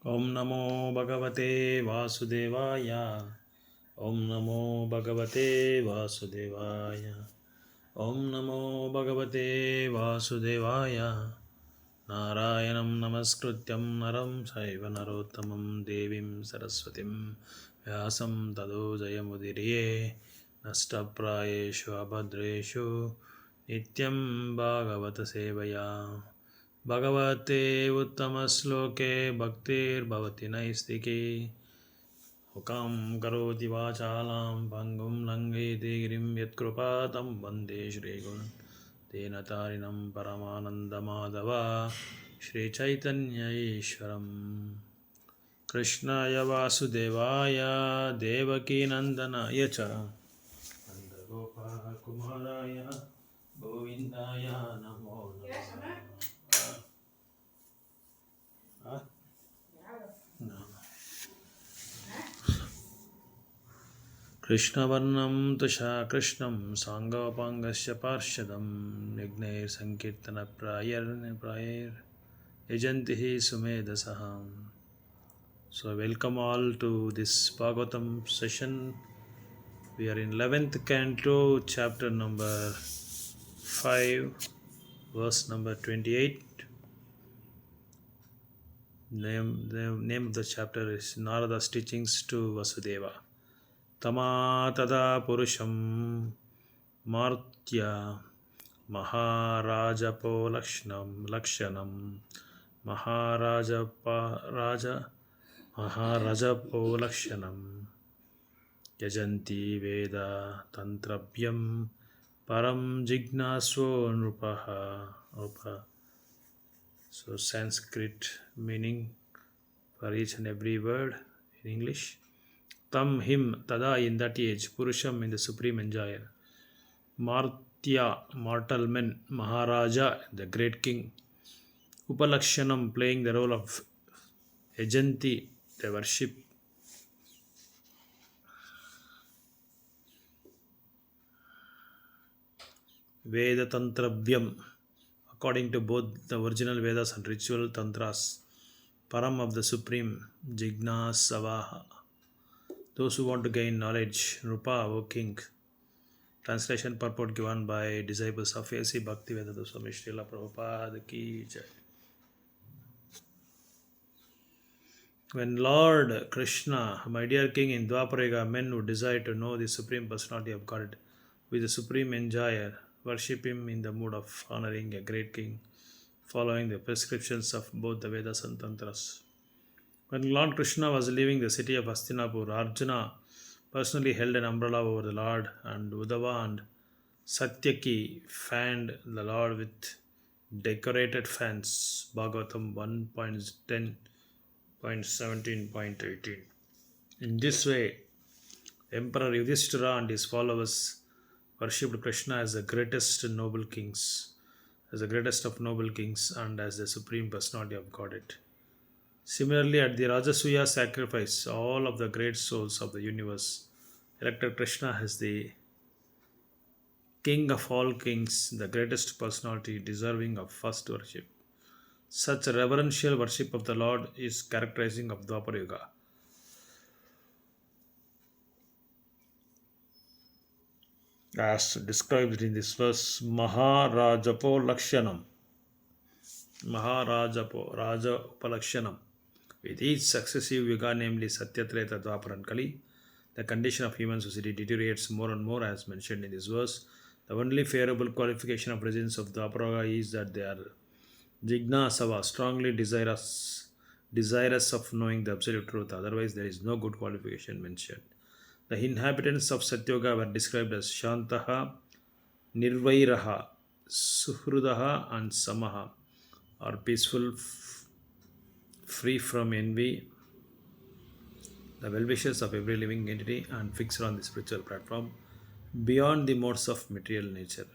Om Namo Bhagavate Vasudevaya. Om Namo Bhagavate Vasudevaya. Om Namo Bhagavate Vasudevaya. Narayanam Namaskrutyam Naram Saiva Narottamam Devim Saraswatim Vyasam Tado Jayamudiriye Nashtaprayeshu Abhadreshu Nityam Bhagavata Sevaya Bhagavate Uttamasloke Bhaktir Bhavati Naistike Hukam Karoti Vachalam Pangum Langeti Girim Yatkrupatam Vande Shri Guru Tena Tarinam Paramananda Madhava Shri Chaitanya Ishwaram Krishnaya Vasudevaya Devaki Nandanaya Cha Nanda Gopala Kumaraya Govindaya Namo Namaha. No. Krishnavarnam Tusha Krishnam Sangapangasya Parshadam Nignair Sankirtana Prayer Yajantihi Sumedasaham. So welcome all to this Bagavatam session. We are in 11th canto, chapter number 5, verse number 28. The name of the chapter is Narada's teachings to Vasudeva. Tama tada purusham martya maharajapo lakshanam maharajapo lakshanam yajanti veda tantrabhyam param jignasvo nrupaha. So Sanskrit meaning for each and every word in English. Tam him tada in that age, Purusham in the supreme enjoyer. Martya, mortal men, Maharaja, the great king. Upalakshanam playing the role of Ajanti, they worship. Veda Tantrabhyam, according to both the original Vedas and ritual Tantras. Param of the supreme, Jignasavaha. Those who want to gain knowledge, Rupa, O king. Translation purport given by disciples of A.C. Bhaktivedanta Swami Srila Prabhupada ki jai. When Lord Krishna, my dear king in Dwaparayuga, men who desire to know the supreme personality of God, with the supreme enjoyer, worship him in the mood of honoring a great king, following the prescriptions of both the Vedas and Tantras. When Lord Krishna was leaving the city of Hastinapur, Arjuna personally held an umbrella over the Lord, and Uddhava and Satyaki fanned the Lord with decorated fans. Bagavatam 1.10.17.18. In this way, Emperor Yudhishthira and his followers worshipped Krishna as the greatest of noble kings, and as the supreme personality of Godhead. Similarly, at the Rajasuya sacrifice, all of the great souls of the universe elected Krishna as the king of all kings, the greatest personality deserving of first worship. Such reverential worship of the Lord is characterizing of Dwapara Yuga. As described in this verse, Maharajapo Lakshanam. Raja Upalakshanam. With each successive yuga, namely Satyatreta, Dwapara and Kali, the condition of human society deteriorates more and more as mentioned in this verse. The only favorable qualification of residents of Dwapara is that they are Jignasava, strongly desirous of knowing the absolute truth. Otherwise, there is no good qualification mentioned. The inhabitants of Satyuga were described as Shantaha, Nirvairaha, Suhrudaha, and Samaha, or peaceful, free from envy, the well-wishers of every living entity, and fixed on the spiritual platform beyond the modes of material nature.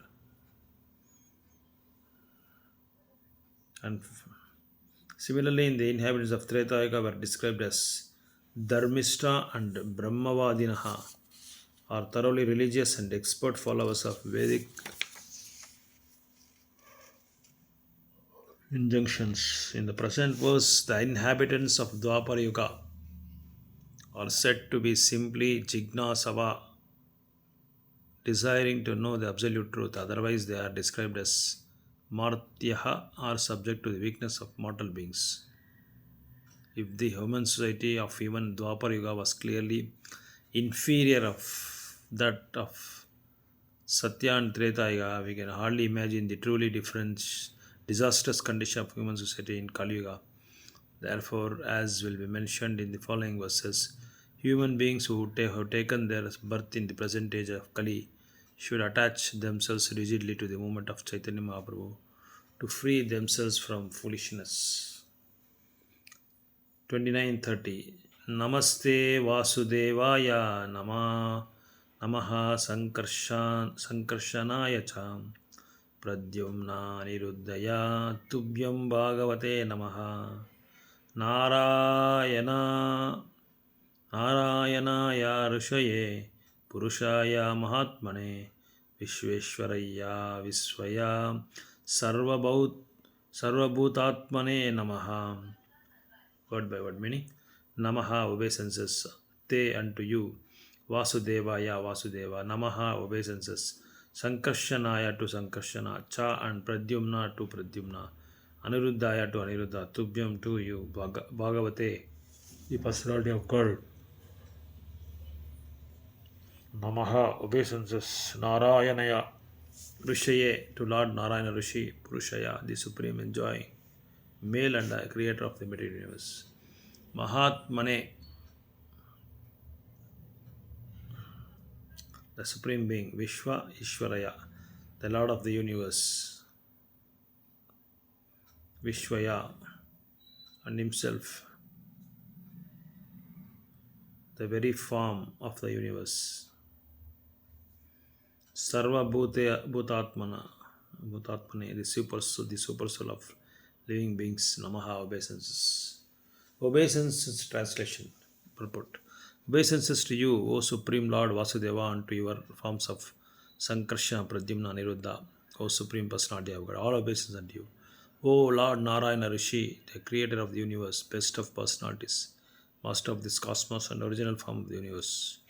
And similarly, in the inhabitants of Tretayuga were described as Dharmishta and Brahmavadinaha, are thoroughly religious and expert followers of Vedic Injunctions. In the present verse, the inhabitants of Dwapar Yuga are said to be simply Jignasava, desiring to know the absolute truth. Otherwise, they are described as Martyaha, are subject to the weakness of mortal beings. If the human society of even Dwapar Yuga was clearly inferior of that of Satya and Treta Yuga, we can hardly imagine the truly different disastrous condition of human society in Kali Yuga. Therefore, as will be mentioned in the following verses, human beings who have taken their birth in the present age of Kali should attach themselves rigidly to the movement of Chaitanya Mahaprabhu to free themselves from foolishness. 29:30 Namaste Vasudevaya Namaha Sankarshanaya Cha Pradyumna Niruddhaya Tubhyam Bhagavate Namaha Narayana Narayana Rishaya Purushaya Mahatmane Vishveshwaraya Visvaya Sarvabhutatmane Namaha. Word by word meaning. Namaha obeisances. Te unto you. Vasudevaya Vasudeva. Namaha obeisances. Sankarshanaya to Sankarshana. Cha and Pradyumna to Pradyumna. Aniruddhaya to Aniruddha. Tubhyam to you. Bhagavate, the personality of God. Namaha obeisances. Narayanaya Rishaye to Lord Narayana Rishi. Purushaya, the supreme enjoying, male and creator of the material universe. Mahatmane, the supreme being. Vishva Ishwaraya, the Lord of the universe. Vishvaya, and himself, the very form of the universe. Sarva Bhutatmana, Bhutatmane, the super soul of living beings. Namaha obeisances. Obeisances translation. Purport. Obeisances to you, O Supreme Lord Vasudeva, and to your forms of Sankarsha, Pradyumna, Niruddha, O Supreme Personality of God. All obeisance unto you. O Lord Narayana Rishi, the creator of the universe, best of personalities, master of this cosmos, and original form of the universe.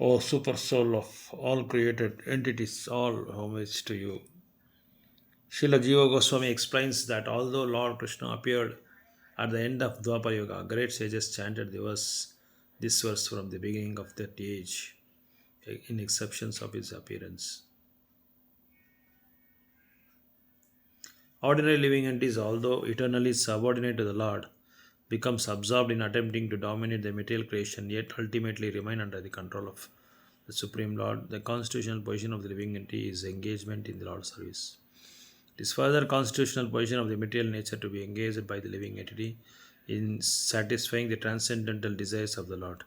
O super soul of all created entities, all homage to you. Srila Jiva Goswami explains that although Lord Krishna appeared at the end of Dwapar Yuga, great sages chanted this verse from the beginning of that age, in exceptions of his appearance. Ordinary living entities, although eternally subordinate to the Lord, becomes absorbed in attempting to dominate the material creation, yet ultimately remain under the control of the Supreme Lord. The constitutional position of the living entity is engagement in the Lord's service. It is further constitutional position of the material nature to be engaged by the living entity in satisfying the transcendental desires of the Lord.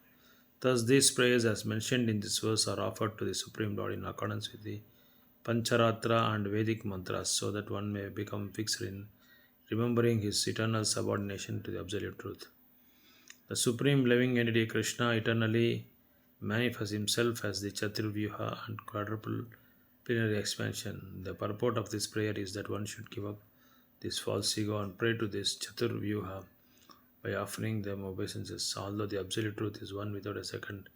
Thus, these prayers, as mentioned in this verse, are offered to the Supreme Lord in accordance with the Pancharatra and Vedic mantras, so that one may become fixed in remembering his eternal subordination to the Absolute Truth. The Supreme Living Entity Krishna eternally manifests himself as the Chaturvyuha and quadruple plenary expansion. The purport of this prayer is that one should give up this false ego and pray to this Chaturvyuha by offering them obeisances. Although the Absolute Truth is one without a second,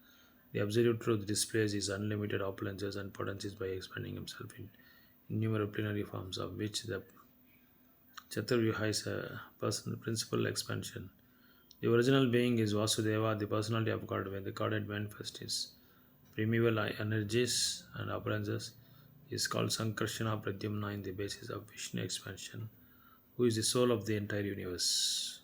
the Absolute Truth displays his unlimited opulences and potencies by expanding himself in innumerable plenary forms, of which the Chaturvyuha is a personal principal expansion. The original being is Vasudeva, the personality of God. When the Godhead manifests his primeval energies and appearances, is called Sankarshana Pradyumna in the basis of Vishnu expansion, who is the soul of the entire universe.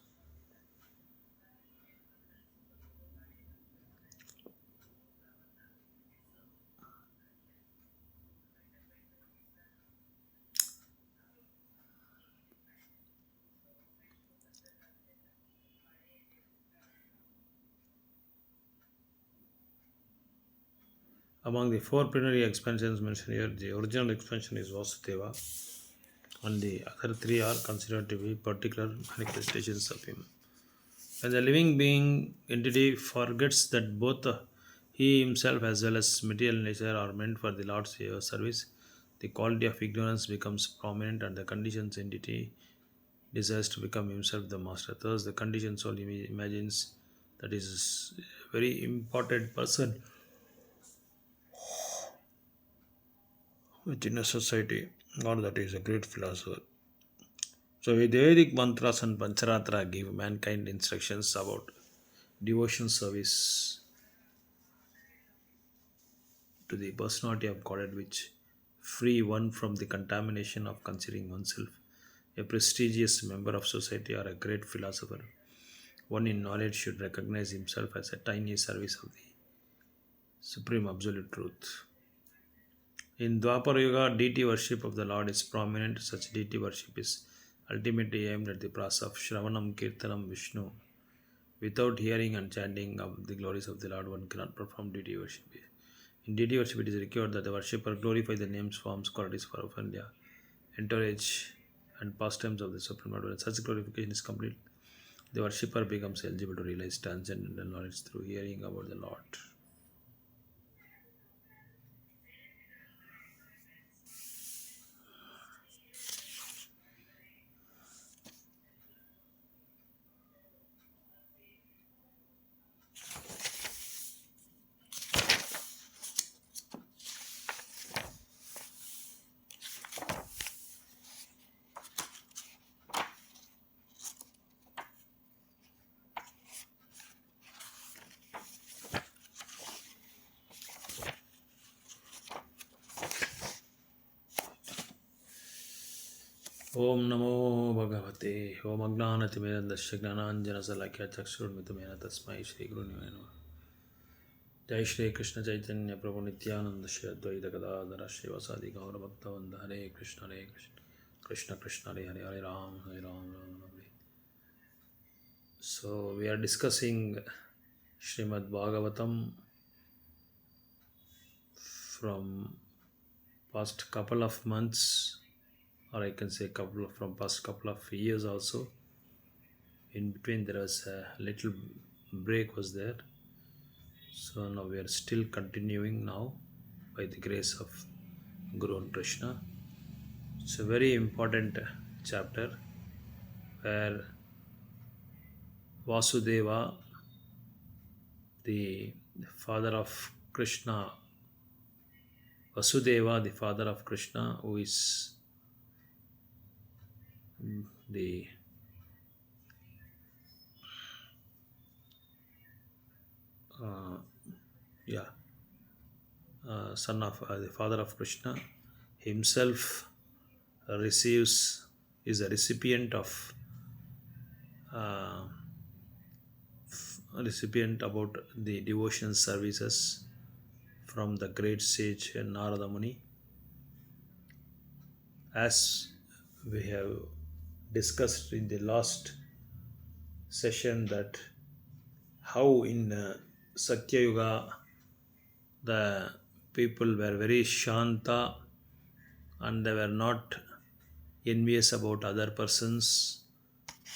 Among the four plenary expansions mentioned here, the original expansion is Vasudeva, and the other three are considered to be particular manifestations of him. When the living being entity forgets that both he himself as well as material nature are meant for the Lord's service, the quality of ignorance becomes prominent and the conditioned entity desires to become himself the master. Thus, the conditioned soul imagines that is a very important person within a society, or that is a great philosopher. So, Vedic mantras and Pancharatra give mankind instructions about devotion service to the personality of Godhead, which free one from the contamination of considering oneself a prestigious member of society or a great philosopher. One in knowledge should recognize himself as a tiny service of the supreme absolute truth. In Dwapara Yuga, deity worship of the Lord is prominent. Such deity worship is ultimately aimed at the process of Shravanam Kirtanam Vishnu. Without hearing and chanting of the glories of the Lord, one cannot perform deity worship. In deity worship, it is required that the worshipper glorify the names, forms, qualities for India, entourage, and pastimes of the Supreme Lord. When such glorification is complete, the worshipper becomes eligible to realize transcendental knowledge through hearing about the Lord. Om Namo Bhagavate Om Agnanatimirandasya Gnananjana Salakya Chakshurmittamena Tasmai Shri Guru Namo. Jai Shri Krishna Chaitanya Prabhu Nityananda Shri Advaita Gadadhara Shri Vasadi Gaura Bhaktavanda Hare Krishna Hare Krishna Krishna Krishna Hare Hare Hare Ram Hare Ram Ram Ram Hare. So we are discussing Srimad Bhagavatam from past couple of months, or I can say from past couple of years also. In between there was a little break was there. So now we are still continuing now by the grace of Guru and Krishna. It's a very important chapter where Vasudeva, the father of Krishna, Vasudeva, the father of Krishna, who is the yeah son of the father of Krishna, himself is a recipient of recipient about the devotion services from the great sage Narada Muni. As we have discussed in the last session, that how in Satya Yuga the people were very shanta and they were not envious about other persons.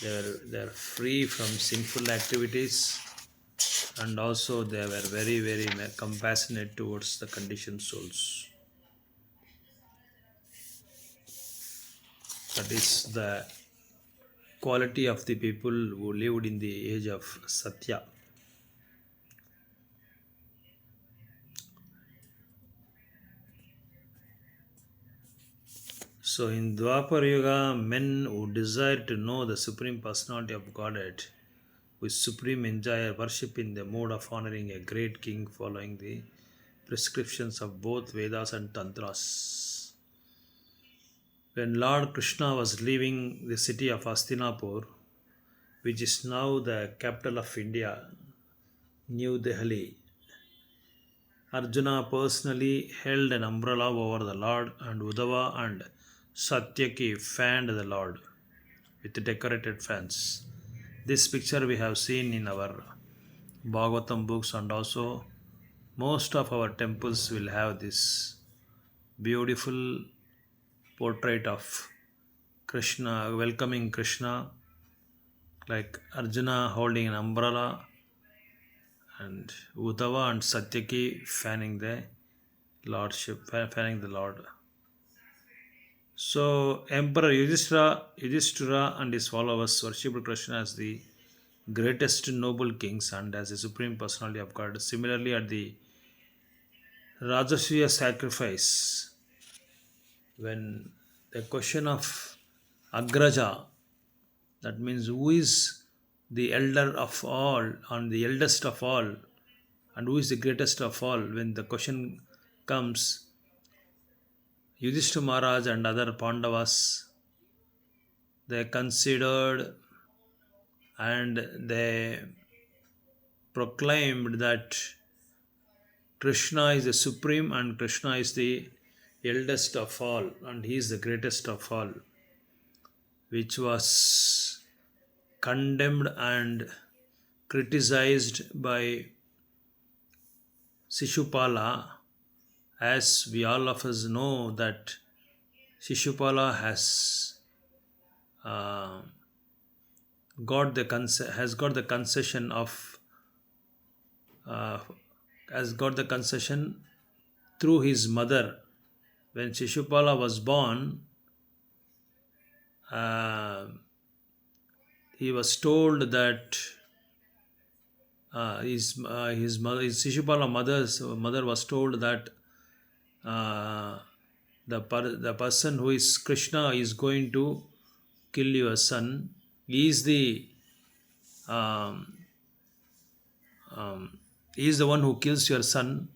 They are free from sinful activities, and also they were very very compassionate towards the conditioned souls. That is the quality of the people who lived in the age of Satya. So in Dwapar Yuga, men who desired to know the Supreme Personality of Godhead, with supreme enjoyer, worship in the mode of honoring a great king, following the prescriptions of both Vedas and Tantras. When Lord Krishna was leaving the city of Hastinapur, which is now the capital of India, New Delhi, Arjuna personally held an umbrella over the Lord, and Uddhava and Satyaki fanned the Lord with decorated fans. This picture we have seen in our Bhagavatam books, and also most of our temples will have this beautiful portrait of Krishna welcoming Krishna, like Arjuna holding an umbrella and Uddhava and Satyaki fanning the Lordship, fanning the Lord. So Emperor Yudhishthira and his followers worshipped Krishna as the greatest noble kings and as the supreme personality of God. Similarly, at the Rajasuya sacrifice, when the question of Agraja, that means who is the elder of all and the eldest of all and who is the greatest of all, when the question comes, Yudhishthira Maharaj and other Pandavas, they considered and they proclaimed that Krishna is the supreme and Krishna is the eldest of all and he is the greatest of all, which was condemned and criticized by Shishupala, as we all of us know that Shishupala uh, has got the concession of uh, has got the concession through his mother. When Shishupala was born, uh, he was told that his Shishupala mother was told that uh, the person who is Krishna is going to kill your son. He is the um, he is the one who kills your son.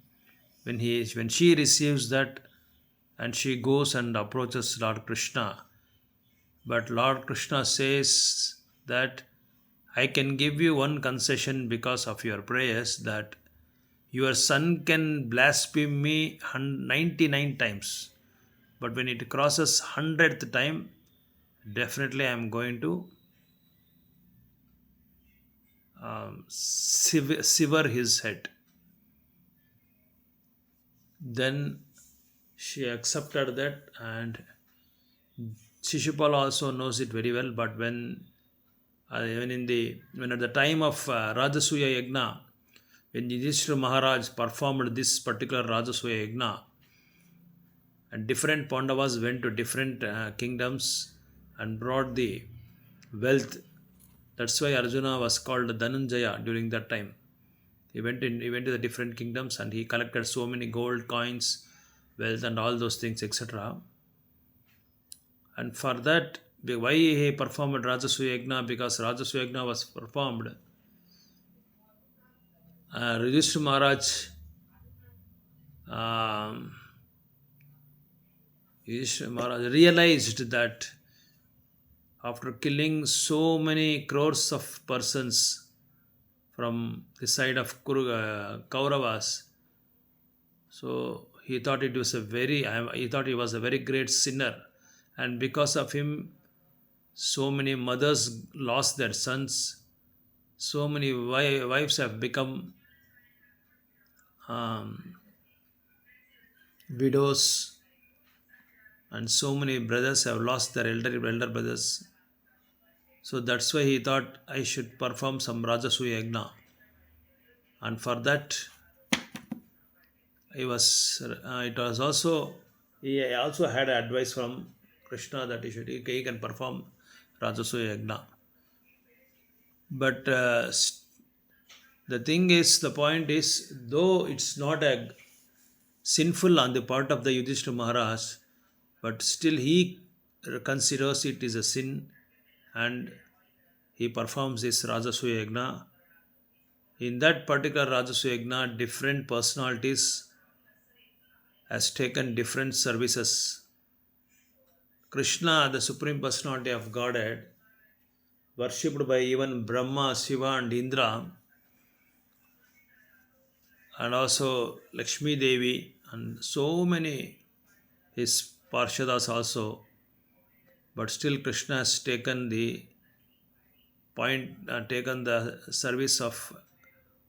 When she receives that and she goes and approaches Lord Krishna, but Lord Krishna says that I can give you one concession because of your prayers, that your son can blaspheme me 99 times, but when it crosses 100th time, definitely I am going to sever his head. Then she accepted that, and Shishupal also knows it very well. But when at the time of Rajasuya Yagna, when Yudhishthira Maharaj performed this particular Rajasuya Yagna, and different Pandavas went to different kingdoms and brought the wealth. That's why Arjuna was called Dhananjaya during that time. He went to the different kingdoms and he collected so many gold coins, wealth, and all those things, etc. And for that, why he performed Rajasuya Yagna? Because Rajasuya Yagna was performed. Yudhishthira Maharaj, um, Yudhishthira Maharaj realized that after killing so many crores of persons from the side of Kauravas, so he thought he thought he was a very great sinner, and because of him, so many mothers lost their sons, so many wives have become um, widows, and so many brothers have lost their elder brothers. So that's why he thought I should perform some Rajasuya Yagna, and for that he was. It was also he also had advice from Krishna that he can perform Rajasuya Yagna. But the point is, though it's not a sinful on the part of the Yudhishthira Maharaj, but still he considers it is a sin, and he performs this Rajasuya Yagna. In that particular Rajasuya Yagna, different personalities has taken different services. Krishna, the Supreme Personality of Godhead, worshipped by even Brahma, Shiva, and Indra, and also Lakshmi Devi, and so many his Parshadas also. But still, Krishna has taken taken the service of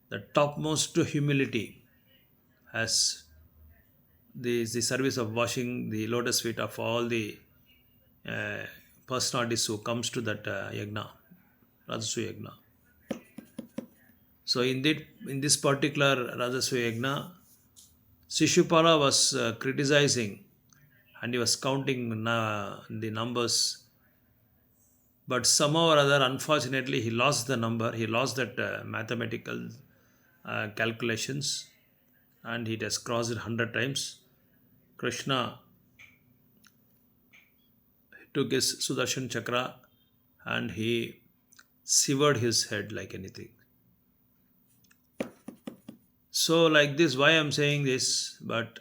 the topmost humility as the service of washing the lotus feet of all the uh, personalities who comes to that yagna, Rajasuya Yagna. So in this particular Rajasuya Yagna, Shishupala was criticizing and he was counting the numbers. But somehow or other, unfortunately, he lost the number. He lost that mathematical calculations, and he has crossed it 100 times. Krishna took his Sudarshan Chakra and he severed his head like anything. So, like this, why I'm saying this, but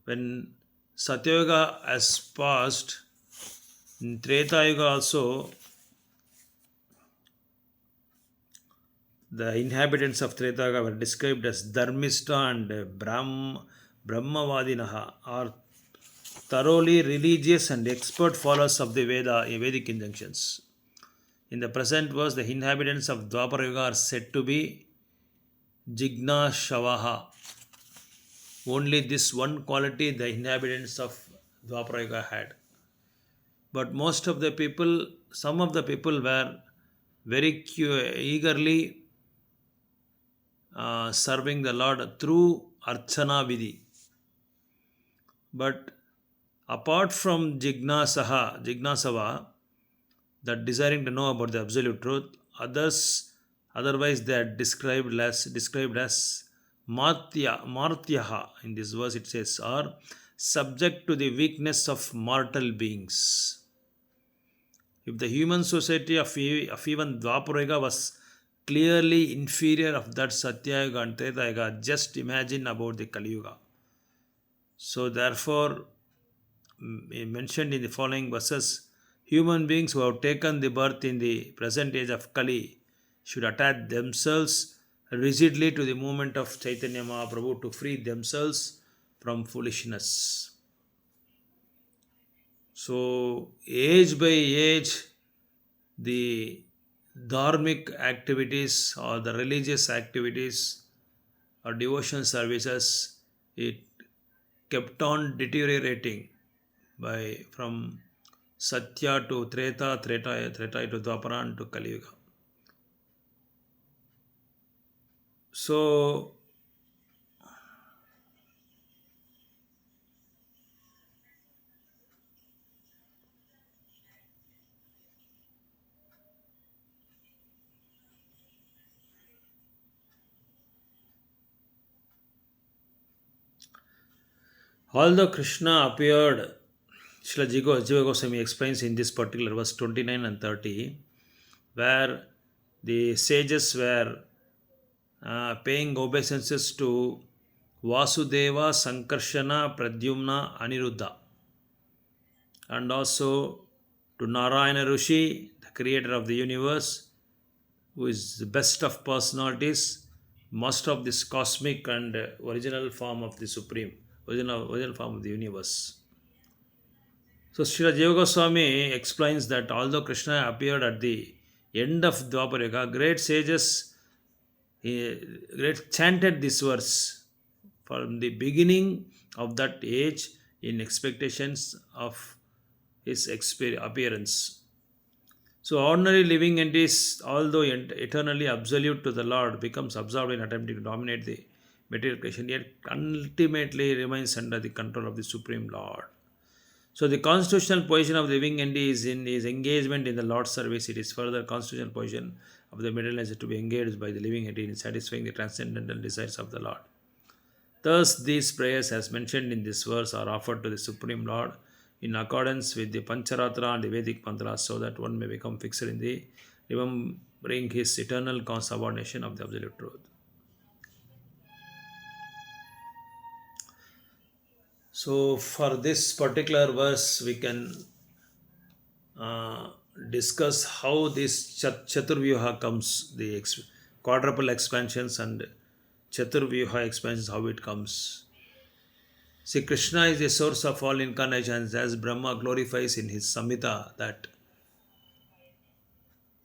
when Satyayuga has passed, in Treta Yuga also, the inhabitants of Treta Yuga were described as Dharmista and Brahmavadinaha, or thoroughly religious and expert followers of the Vedic injunctions. In the present verse, the inhabitants of Dwapara Yuga are said to be Jignashavaha. Only this one quality the inhabitants of Dwapara Yuga had. But most of the people, some of the people were very eagerly serving the Lord through Archana Vidhi. But apart from Jignasava, that desiring to know about the absolute truth, otherwise they are described as Martyaha. In this verse it says, are subject to the weakness of mortal beings. If the human society of even Dwapara was clearly inferior of that Satya Yuga and Treta Yuga, just imagine about the Kali Yuga. So therefore, mentioned in the following verses, human beings who have taken the birth in the present age of Kali should attach themselves rigidly to the movement of Chaitanya Mahaprabhu to free themselves from foolishness. So, age by age, the dharmic activities or the religious activities or devotion services, it kept on deteriorating from Satya to Treta to Dwapara to Kali Yuga. So, although Krishna appeared, Srila Jiva Goswami explains in this particular verse 29 and 30, where the sages were paying obeisances to Vasudeva, Sankarshana, Pradyumna, Aniruddha, and also to Narayana Rishi, the creator of the universe, who is the best of personalities, master of this cosmic and original form of the Supreme, original form of the universe. So Srila Jiva Goswami explains that although Krishna appeared at the end of Dwapara Yuga, great sages chanted this verse from the beginning of that age in expectations of his appearance. So ordinary living entities, although eternally absolute to the Lord, becomes absorbed in attempting to dominate the material creation, yet ultimately remains under the control of the Supreme Lord. So the constitutional position of the living entity is in his engagement in the Lord's service. It is further constitutional position of the materialized to be engaged by the living entity in satisfying the transcendental desires of the Lord. Thus, these prayers, as mentioned in this verse, are offered to the Supreme Lord in accordance with the Pancharatra and the Vedic mantras, so that one may become fixed in the remembering his eternal subordination of the absolute truth. So, for this particular verse, we can discuss how this Chaturvyuha comes, the quadruple expansions and Chaturvyuha expansions, how it comes. See, Krishna is the source of all incarnations, as Brahma glorifies in his Samhita that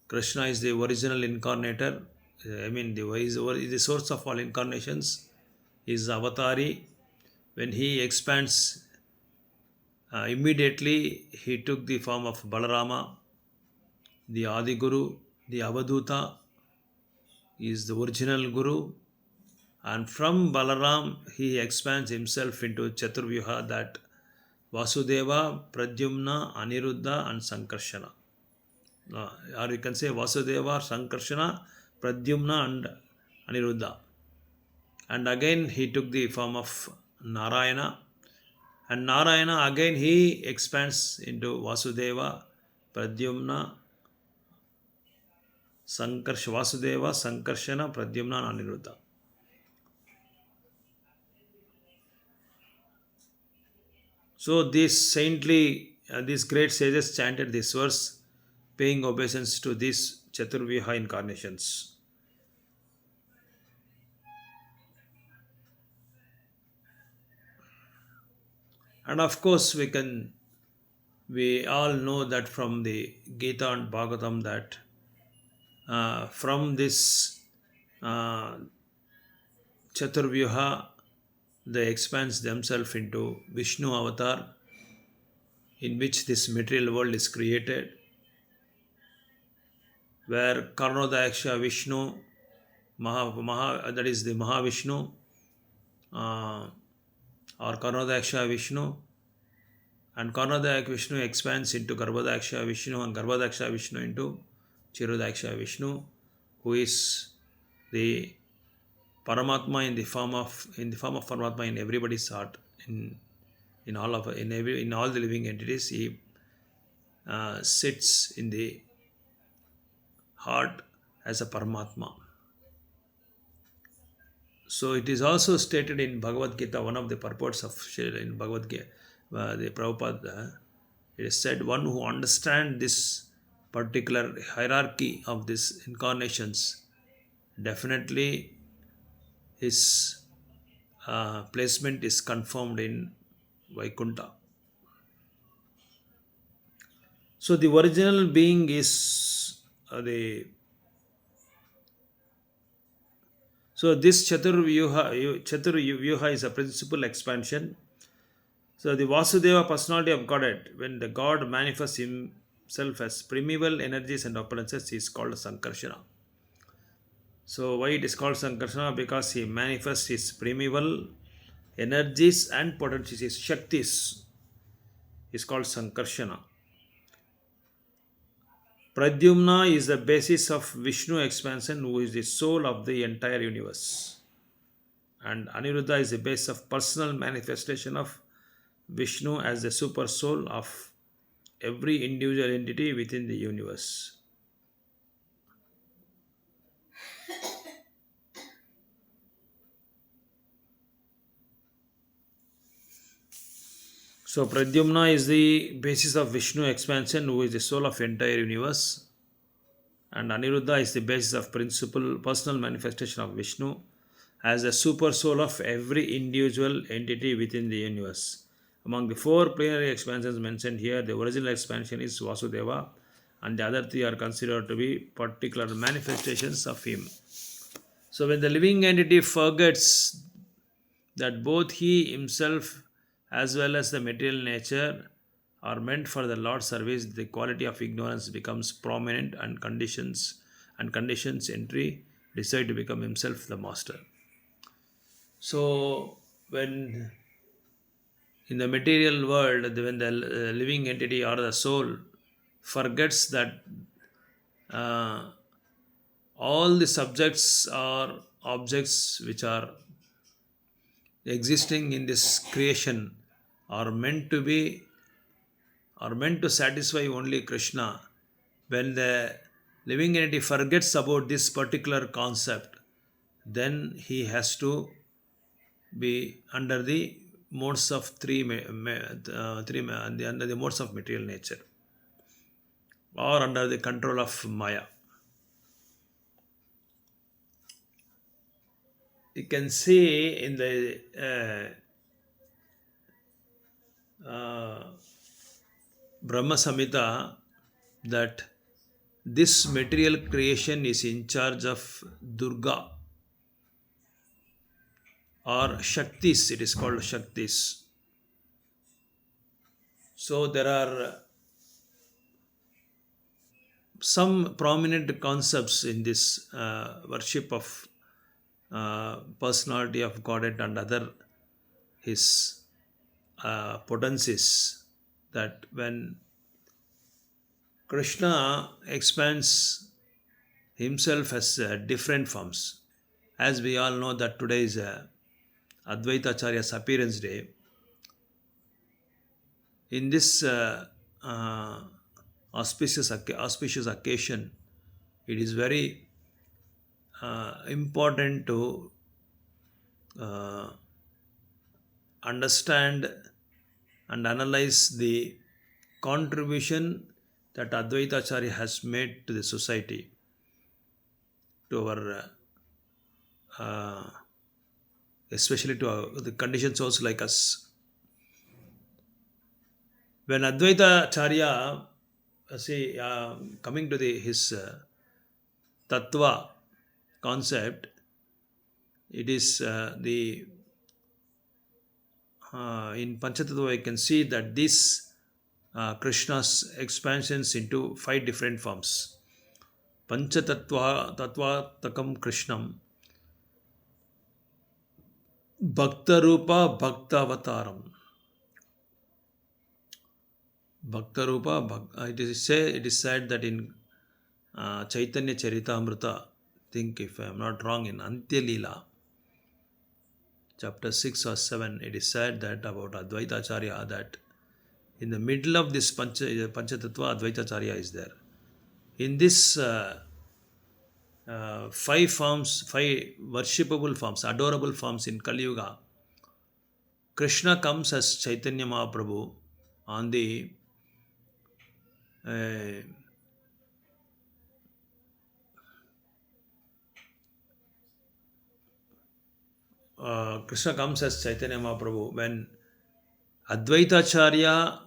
Krishna is the original incarnator. He is the source of all incarnations. He is avatari. When he expands, immediately he took the form of Balarama, the Adi Guru, the Avaduta. He is the original Guru. And from Balaram, he expands himself into Chaturvyuha, that Vasudeva, Pradyumna, Aniruddha, and Sankarshana. Or you can say Vasudeva, Sankarshana, Pradyumna, and Aniruddha. And again he took the form of Narayana. And Narayana again he expands into Vasudeva, Pradyumna, Vasudeva, Sankarshana, Pradyumna, and Aniruddha. So these great sages chanted this verse, paying obeisance to these Chaturvyuha incarnations. And of course, we all know that from the Gita and Bhagavatam that from this uh, Chaturvyuha, they expand themselves into Vishnu avatar, in which this material world is created, where Karnodayaksha Vishnu, that is the Mahavishnu, or Karnodayaksha Vishnu, and Karnodayaksha Vishnu expands into Garbhodayaksha Vishnu, and Garbhodayaksha Vishnu into Chirodayaksha Vishnu, who is the Paramatma in the form of Paramatma in everybody's heart, in all the living entities. He sits in the heart as a Paramatma. So it is also stated in Bhagavad Gita, one of the purports of in Bhagavad Gita, the Prabhupada, it is said, one who understands this particular hierarchy of these incarnations, definitely his placement is confirmed in Vaikuntha. So the original being is so this Chaturvyuha is a principal expansion. So the Vasudeva personality of Godhead, when the God manifests himself as primeval energies and opulences, is called Sankarshana. So why it is called Sankarshana? Because he manifests his primeval energies and potencies, his Shaktis, is called Sankarshana. Pradyumna is the basis of Vishnu expansion, who is the soul of the entire universe. And Aniruddha is the base of personal manifestation of Vishnu as the super soul of every individual entity within the universe. So Pradyumna is the basis of Vishnu expansion, who is the soul of entire universe. And Aniruddha is the basis of personal manifestation of Vishnu as the super soul of every individual entity within the universe. Among the four plenary expansions mentioned here, the original expansion is Vasudeva, and the other three are considered to be particular manifestations of him. So when the living entity forgets that both he himself as well as the material nature are meant for the Lord's service, the quality of ignorance becomes prominent, and conditions entry decide to become himself the master. So when in the material world, when the living entity or the soul forgets that all the subjects or objects which are existing in this creation are meant to satisfy only Krishna, when the living entity forgets about this particular concept, then he has to be under the modes of under the modes of material nature, or under the control of Maya. You can see in the Brahma Samhita that this material creation is in charge of Durga or Shaktis, it is called Shaktis. So there are some prominent concepts in this worship of personality of Godhead and other his potencies, that when Krishna expands himself as different forms, as we all know that today is Advaith Acharya's appearance day. In this uh, auspicious occasion, it is very important to uh, understand and analyze the contribution that Advaita Acharya has made to the society, to our, especially to the conditioned souls like us. When Advaita Acharya, coming to his tattva concept, it is the in Panchatattva, I can see that this Krishna's expansions into five different forms. Panchatattva Tattvatakam Krishnam Bhaktarupa Bhaktavataram. Bhaktarupa it is said that in Chaitanya Charitamrita, think if I am not wrong, in Antya Leela, chapter 6 or 7, it is said that about Advaita Acharya, that in the middle of this Panchatattva, Advaita Acharya is there. In this five forms, five worshipable forms, adorable forms in Kali Yuga, Krishna comes as Chaitanya Mahaprabhu on the Krishna comes as Chaitanya Mahaprabhu when Advaita Acharya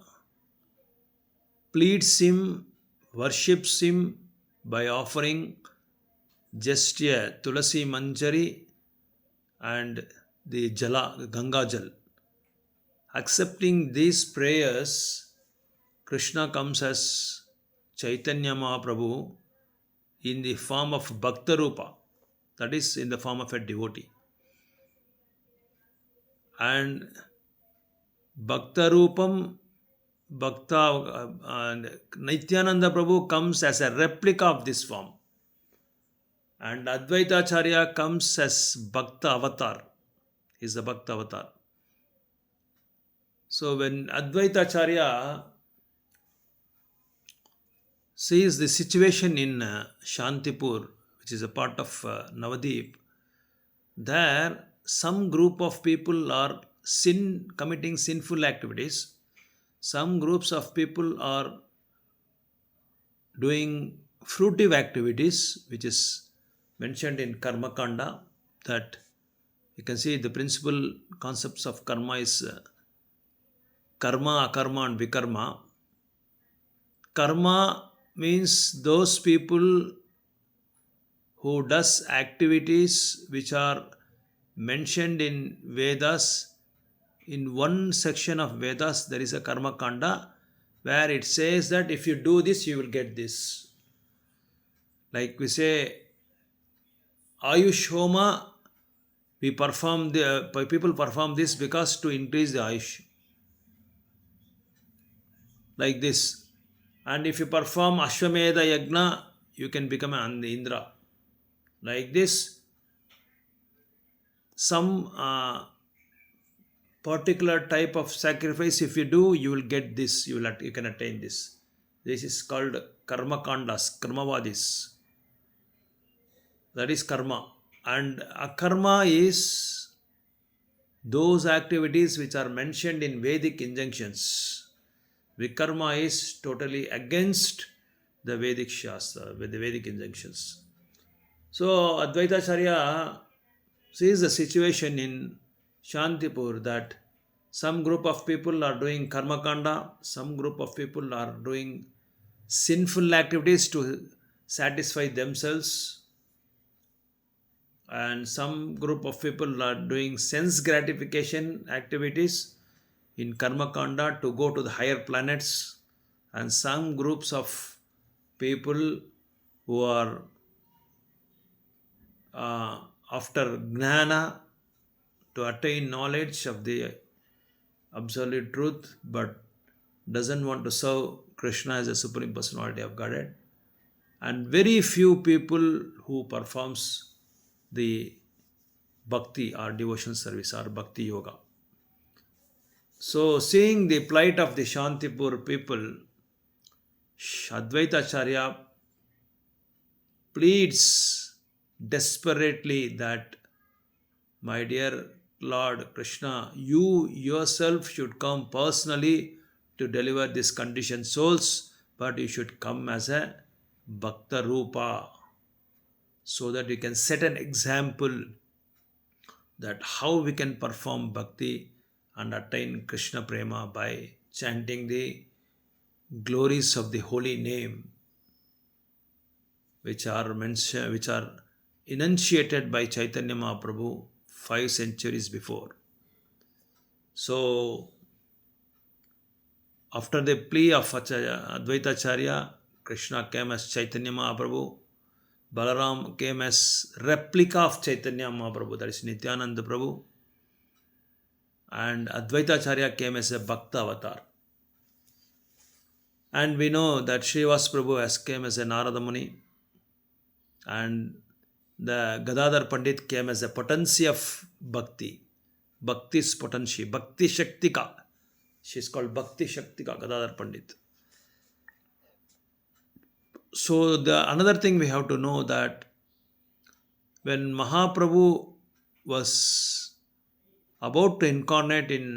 pleads him, worships him by offering just a Tulasi Manjari and the Jala, Ganga Jal. Accepting these prayers, Krishna comes as Chaitanya Mahaprabhu in the form of Bhakta Rupa, that is, in the form of a devotee. And Bhakta Rupam, Bhakta, and Nityananda Prabhu comes as a replica of this form. And Advaita Acharya comes as Bhakta Avatar. He is the Bhakta Avatar. So when Advaita Acharya sees the situation in Shantipur, which is a part of Navadip, there some group of people are committing sinful activities. Some groups of people are doing fruitive activities, which is mentioned in Karma Kanda, that you can see the principal concepts of karma is karma, akarma and vikarma. Karma means those people who does activities which are mentioned in Vedas. In one section of Vedas, there is a Karma Kanda where it says that if you do this, you will get this. Like we say, Ayush Homa, people perform this because to increase the Ayush. Like this. And if you perform Ashwamedha Yagna, you can become an Indra. Like this, some particular type of sacrifice, if you do, you will get this, you can attain this. This is called Karma Kandas, Karmavadis. That is karma. And akarma is those activities which are mentioned in Vedic injunctions. Vikarma is totally against the Vedic Shastra, with the Vedic injunctions. So Advaita Acharya sees the situation in Shantipur that some group of people are doing karma kanda, some group of people are doing sinful activities to satisfy themselves, and some group of people are doing sense gratification activities in karma kanda to go to the higher planets, and some groups of people who are after gnana, to attain knowledge of the absolute truth but doesn't want to serve Krishna as a supreme personality of Godhead, and very few people who performs the bhakti or devotion service or bhakti yoga. So seeing the plight of the Shantipur people, Advaita Acharya pleads desperately that, my dear Lord Krishna, you yourself should come personally to deliver these conditioned souls, but you should come as a Bhakta Rupa so that you can set an example that how we can perform bhakti and attain Krishna Prema by chanting the glories of the holy name, which are mentioned, which are enunciated by Chaitanya Mahaprabhu 5 centuries before. So, after the plea of Advaita Acharya, Krishna came as Chaitanya Mahaprabhu. Balaram came as replica of Chaitanya Mahaprabhu, that is Nityananda Prabhu. And Advaita Acharya came as a Bhakta avatar. And we know that Srivas Prabhu has came as a Narada Muni. And the Gadadhar Pandit came as a potency of Bhakti. Bhakti's potency. Bhakti Shaktika. She is called Bhakti Shaktika, Gadadhar Pandit. So another thing we have to know that when Mahaprabhu was about to incarnate in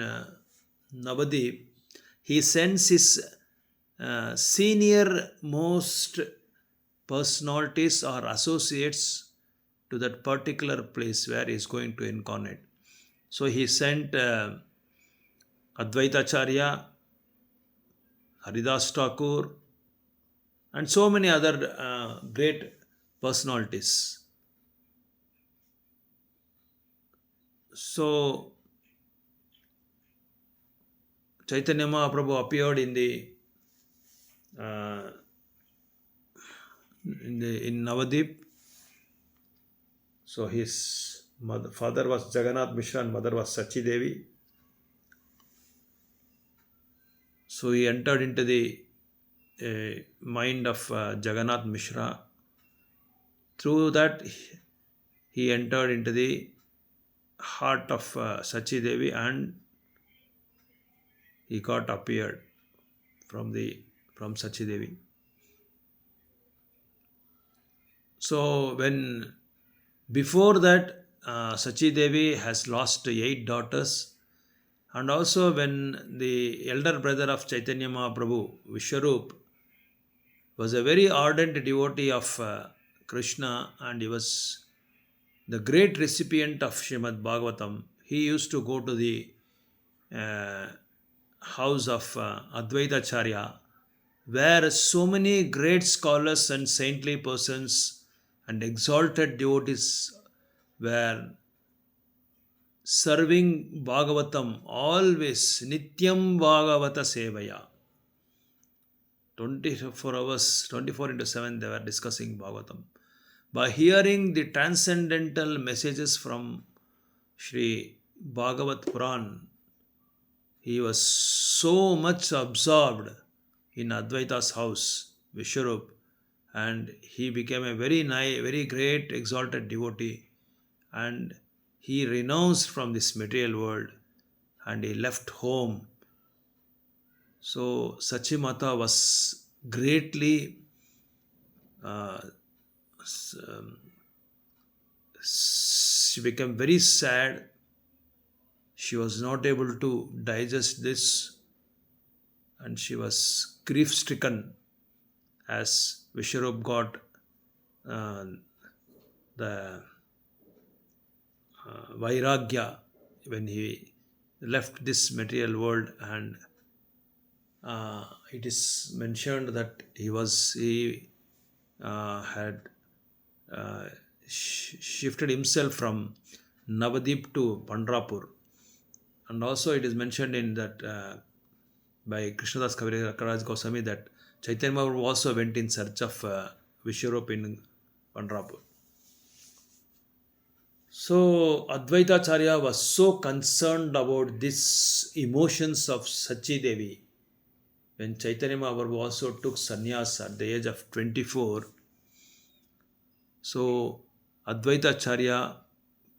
Navadip, he sends his senior most personalities or associates to that particular place where he is going to incarnate. So he sent Advaita Acharya, Haridas Thakur, and so many other great personalities. So Chaitanya Mahaprabhu appeared in Navadip. So his father was Jagannath Mishra and mother was Sachi Devi. So he entered into the mind of Jagannath Mishra. Through that, he entered into the heart of Sachi Devi and he got appeared from Sachi Devi. So when before that Sachi Devi has lost 8 daughters, and also when the elder brother of Chaitanya Mahaprabhu, Vishwarup, was a very ardent devotee of Krishna and he was the great recipient of Srimad Bagavatam. He used to go to the house of Advaita Acharya, where so many great scholars and saintly persons and exalted devotees were serving Bhagavatam always, Nityam Bhagavata Sevaya. 24 hours, 24 into 7, they were discussing Bhagavatam. By hearing the transcendental messages from Sri Bhagavat Puran, he was so much absorbed in Advaita's house, Vishwarup, and he became a very great exalted devotee, and he renounced from this material world and he left home. So Sachi Mata was greatly she became very sad. She was not able to digest this and she was grief stricken as Vishwarup got the Vairagya when he left this material world, and it is mentioned that he had shifted himself from Navadip to Pandrapur, and also it is mentioned in that by Krishnadas Kaviraj Goswami that Chaitanya Mahaprabhu also went in search of Vishwarup in Pandrapur. So Advaita Acharya was so concerned about these emotions of Sachi Devi. When Chaitanya Mahaprabhu also took sannyas at the age of 24, so Advaita Acharya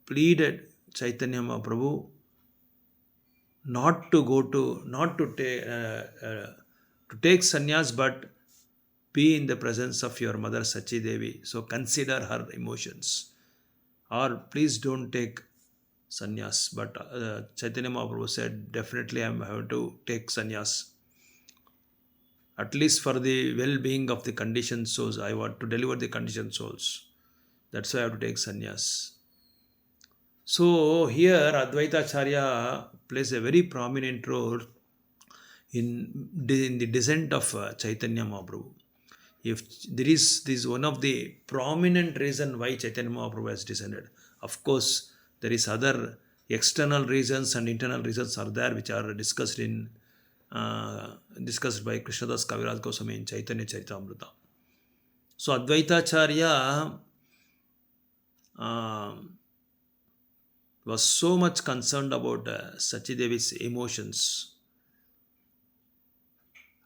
pleaded Chaitanya Mahaprabhu not to take sannyas, but be in the presence of your mother Sachi Devi. So consider her emotions, or please don't take sannyas. But Chaitanya Mahaprabhu said, definitely I am having to take sannyas, at least for the well-being of the conditioned souls. I want to deliver the conditioned souls. That's why I have to take sannyas. So here Advaita Acharya plays a very prominent role in the descent of Chaitanya Mahaprabhu. If there is this one of the prominent reason why Chaitanya Mahaprabhu has descended. Of course, there is other external reasons and internal reasons are there, which are discussed by Krishnadas Kaviraj Goswami in Chaitanya Charitamrita. So Advaita Acharya was so much concerned about Sachi Devi's emotions.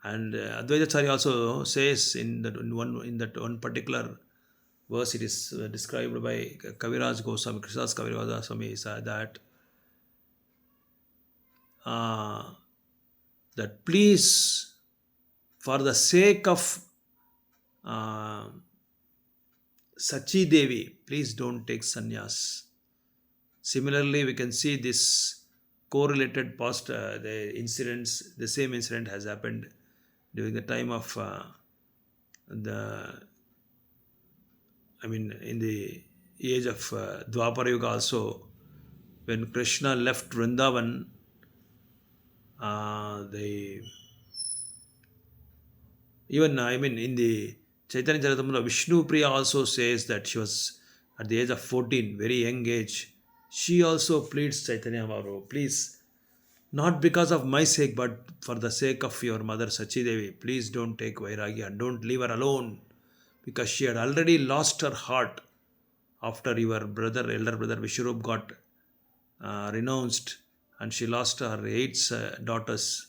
And Advaita Acharya also says in that one particular verse, it is described by Kaviraj Goswami, Krishnadas Kaviraj Goswami, that please, for the sake of Sachi Devi, please don't take sannyas. Similarly, we can see this correlated past the incidents. The same incident has happened during the time of in the age of Dwapara Yuga also, when Krishna left Vrindavan, in the Chaitanya Charitamrita, Vishnu Priya also says that she was at the age of 14, very young age. She also pleads Chaitanya Mahaprabhu, please, not because of my sake, but for the sake of your mother Sachi Devi, please don't take Vairagya and don't leave her alone, because she had already lost her heart after your elder brother Vishwarup got renounced, and she lost her 8 daughters.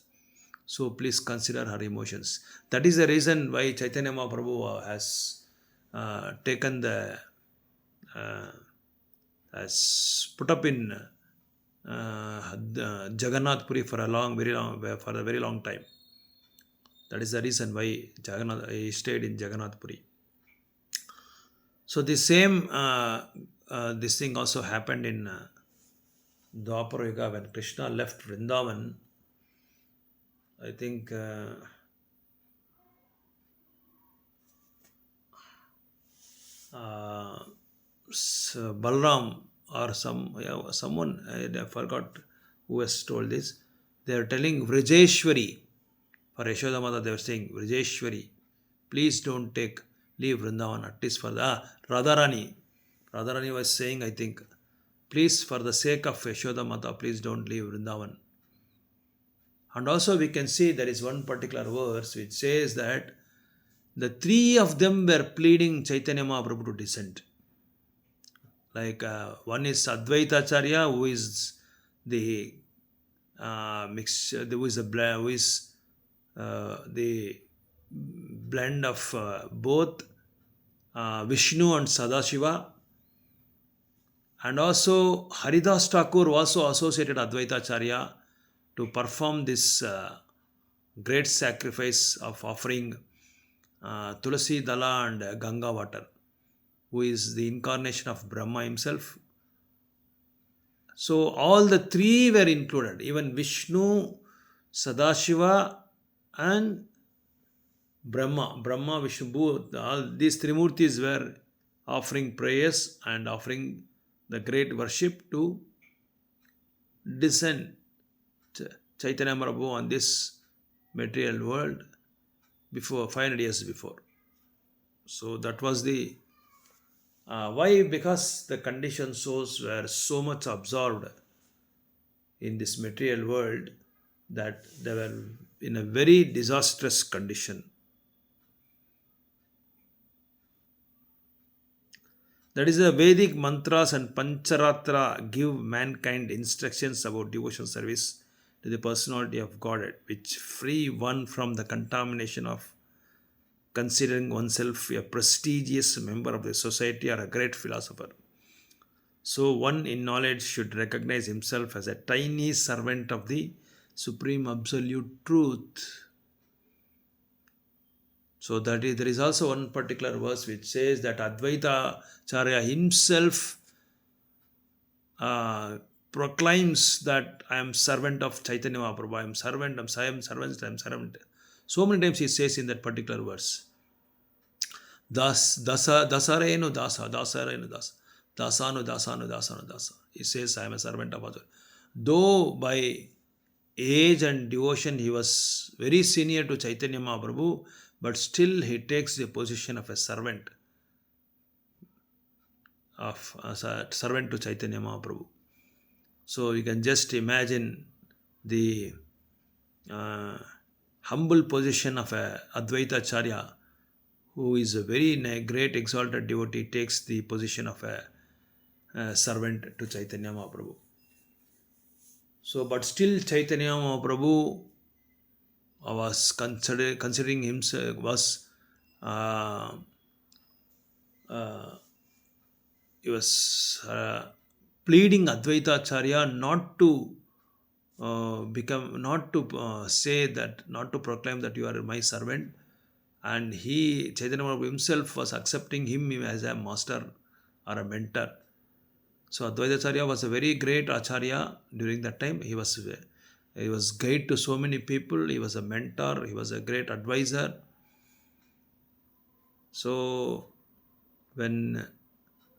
So please consider her emotions. That is the reason why Chaitanya Mahaprabhu has taken has put up in Jagannath Puri for a very long time. That is the reason why he stayed in Jagannath Puri. So the same this thing also happened in Dwapara Yuga when Krishna left Vrindavan. I think Balram or someone, I forgot who has told this. They are telling Vrajeshwari, for Yashoda Mata, they were saying, Vrajeshwari, please don't leave Vrindavan, at least for the Radharani. Radharani was saying, I think, please, for the sake of Yashoda Mata, please don't leave Vrindavan. And also we can see there is one particular verse which says that the 3 of them were pleading Chaitanya Mahaprabhu to descend. Like one is Advaita Acharya, who is the the blend of both Vishnu and Sadashiva. And also Haridas Thakur also associated Advaita Acharya to perform this great sacrifice of offering Tulasi Dala and Ganga water, who is the incarnation of Brahma himself. So all the 3 were included, even Vishnu, Sadashiva and Brahma, Vishnu, both, all these Trimurtis were offering prayers and offering the great worship to descend Chaitanya Mahaprabhu on this material world before 500 years before. So that was the why? Because the conditioned souls were so much absorbed in this material world that they were in a very disastrous condition. That is, the Vedic mantras and Pancharatra give mankind instructions about devotional service to the personality of Godhead, which free one from the contamination of considering oneself a prestigious member of the society or a great philosopher. So, one in knowledge should recognize himself as a tiny servant of the Supreme Absolute Truth. So, there is also one particular verse which says that Advaita Acharya himself proclaims that I am servant of Chaitanya Mahaprabhu. I am servant, I am servant, I am servant. So many times he says in that particular verse. Dasarenu dasa, dasarenu dasa, dasanu dasanu dasanu dasa. He says, I am a servant of Advaita. Though by age and devotion he was very senior to Chaitanya Mahaprabhu, but still he takes the position of a servant to Chaitanya Mahaprabhu. So you can just imagine the humble position of a Advaita Acharya, who is a very great exalted devotee, takes the position of a servant to Chaitanya Mahaprabhu. So, but still Chaitanya Mahaprabhu was considering himself, he was pleading Advaita Acharya not to say that, not to proclaim that you are my servant. And Chaitanya Mahaprabhu himself was accepting him as a master or a mentor. So Advaita Acharya was a very great Acharya during that time. He was guide to so many people. He was a mentor. He was a great advisor. So when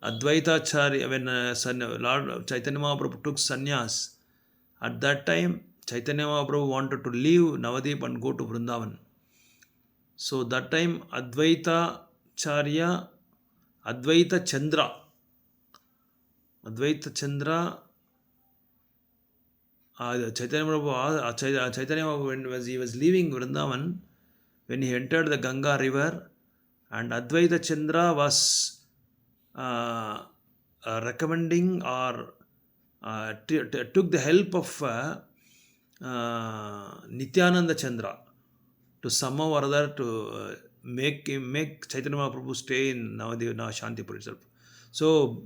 Advaita Acharya, when Lord Chaitanya Mahaprabhu took sannyas, at that time Chaitanya Mahaprabhu wanted to leave Navadip and go to Vrindavan. So that time Advaita Acharya, Advaita Chandra, Chaitanya Mahaprabhu, when he was leaving Vrindavan, when he entered the Ganga river, and Advaita Chandra was recommending or took the help of Nityananda Chandra to somehow or other to make Chaitanya Mahaprabhu stay in Navadip, Shantipur itself. So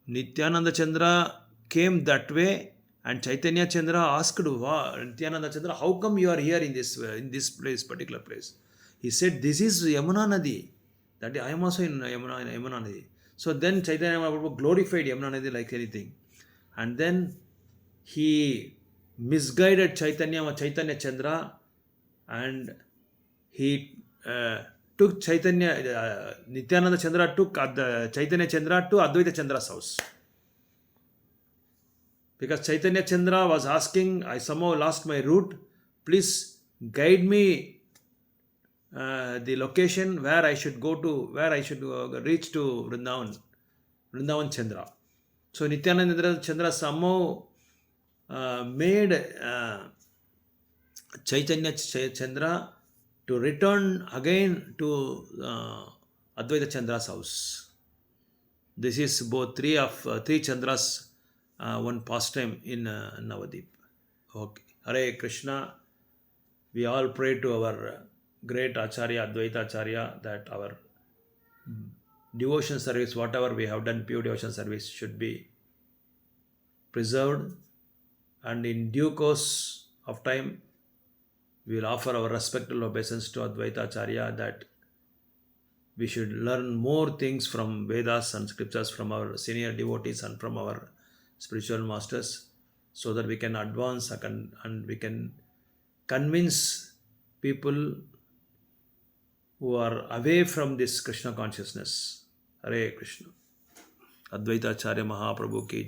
Nityananda Chandra came that way, and Chaitanya Chandra asked Nityananda Chandra, how come you are here in this place, particular place? He said, this is Yamuna Nadi. That I am also in Yamuna Nadi. So then Chaitanya Mahaprabhu glorified Yamuna Nadi like anything. And then he misguided Chaitanya Chandra, and he took Nityananda Chandra took Chaitanya Chandra to Advaita Chandra's house. Because Chaitanya Chandra was asking, I somehow lost my route, please guide me the location where I should go to, where I should reach to Vrindavan Chandra. So Nityananda Chandra somehow made Chaitanya Chandra to return again to Advaita Chandra's house. This is both three Chandras, one pastime in Navadip. Okay. Hare Krishna. We all pray to our great Acharya, Advaita Acharya, that our devotion service, whatever we have done, pure devotion service, should be preserved, and in due course of time we will offer our respectful obeisance to Advaita Acharya, that we should learn more things from Vedas and scriptures, from our senior devotees and from our spiritual masters, so that we can advance and we can convince people who are away from this Krishna consciousness. Hare Krishna. Advaita Acharya Mahaprabhu ki jai.